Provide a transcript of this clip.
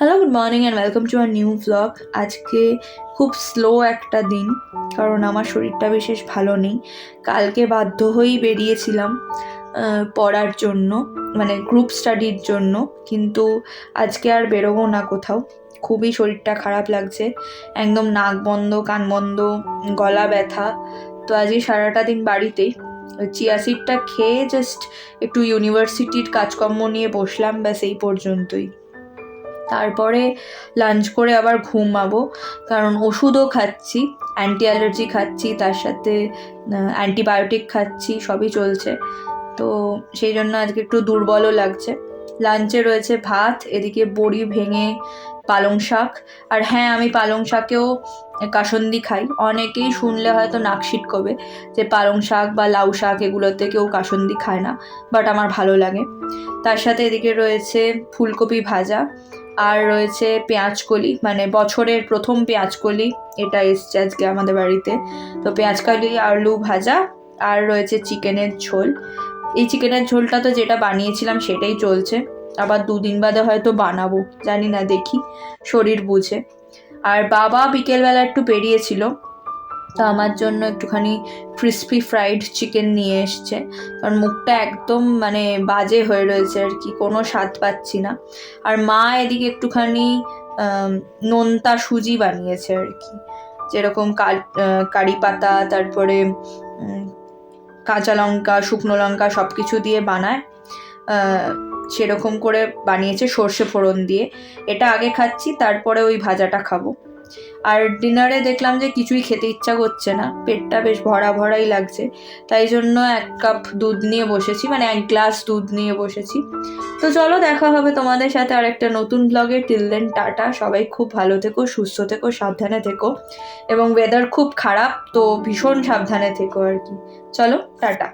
Hello, good morning and welcome to our new vlog. আজকে খুব slow একটা দিন, কারণ আমার শরীরটা বিশেষ ভালো নেই। কালকে বাধ্য হয়েই বেরিয়েছিলাম পড়ার জন্য, মানে গ্রুপ স্টাডির জন্য, কিন্তু আজকে আর বেরোবো না কোথাও। খুবই শরীরটা খারাপ লাগছে, একদম নাক বন্ধ, কান বন্ধ, গলা ব্যথা। তো আজকে সারাটা দিন বাড়িতেই চিয়া সিডটা খেয়ে জাস্ট একটু ইউনিভার্সিটির কাজকর্ম নিয়ে বসলাম, ব্যাস এই পর্যন্তই। তারপরে লাঞ্চ করে আবার ঘুমাবো, কারণ ওষুধও খাচ্ছি, অ্যান্টি অ্যালার্জি খাচ্ছি, তার সাথে অ্যান্টিবায়োটিক খাচ্ছি, সবই চলছে। তো সেই জন্য আজকে একটু দুর্বলও লাগছে। লাঞ্চে রয়েছে ভাত, এদিকে বড়ি ভেঙে পালং শাক। আর হ্যাঁ, আমি পালং শাকেও কাসন্দি খাই। অনেকেই শুনলে হয়তো নাক সিটকবে যে পালং শাক বা লাউ শাক এগুলোতে কেউ কাসন্দি খায় না, বাট আমার ভালো লাগে। তার সাথে এদিকে রয়েছে ফুলকপি ভাজা, আর রয়েছে পেঁয়াজকলি, মানে বছরের প্রথম পেঁয়াজকলি এটা এসছে আজকে আমাদের বাড়িতে। তো পেঁয়াজকলি আলু ভাজা, আর রয়েছে চিকেনের ঝোল। এই চিকেনের ঝোলটা তো যেটা বানিয়েছিলাম সেটাই চলছে, আবার 2 দিন বাদে হয়তো বানাবো, জানি না, দেখি, শরীর বুঝে। আর বাবা বিকেলবেলা একটু বেরিয়েছিল, তো আমার জন্য একটুখানি ক্রিসপি ফ্রাইড চিকেন নিয়ে এসছে, কারণ মুখটা একদম মানে বাজে হয়ে রয়েছে আর কি, কোনো স্বাদ পাচ্ছি না। আর মা এদিকে একটুখানি নোনতা সুজি বানিয়েছে আর কি, যেরকম কারি পাতা, তারপরে কাঁচা লঙ্কা, শুকনো লঙ্কা সব কিছু দিয়ে বানায়, সেরকম করে বানিয়েছে সর্ষে ফোড়ন দিয়ে। এটা আগে খাচ্ছি, তারপরে ওই ভাজাটা খাবো। আর ডিনারে দেখলাম যে কিছুই খেতে ইচ্ছা করছে না, পেটটা বেশ ভরা ভরাই লাগছে, তাই জন্য 1 কাপ দুধ নিয়ে বসেছি, মানে 1 গ্লাস দুধ নিয়ে বসেছি। তো চলো, দেখা হবে তোমাদের সাথে আর একটা নতুন ব্লগে। টিল দেন টাটা, সবাই খুব ভালো থেকো, সুস্থ থেকো, সাবধানে থেকো, এবং ওয়েদার খুব খারাপ, তো ভীষণ সাবধানে থেকো আর কি। চলো টাটা।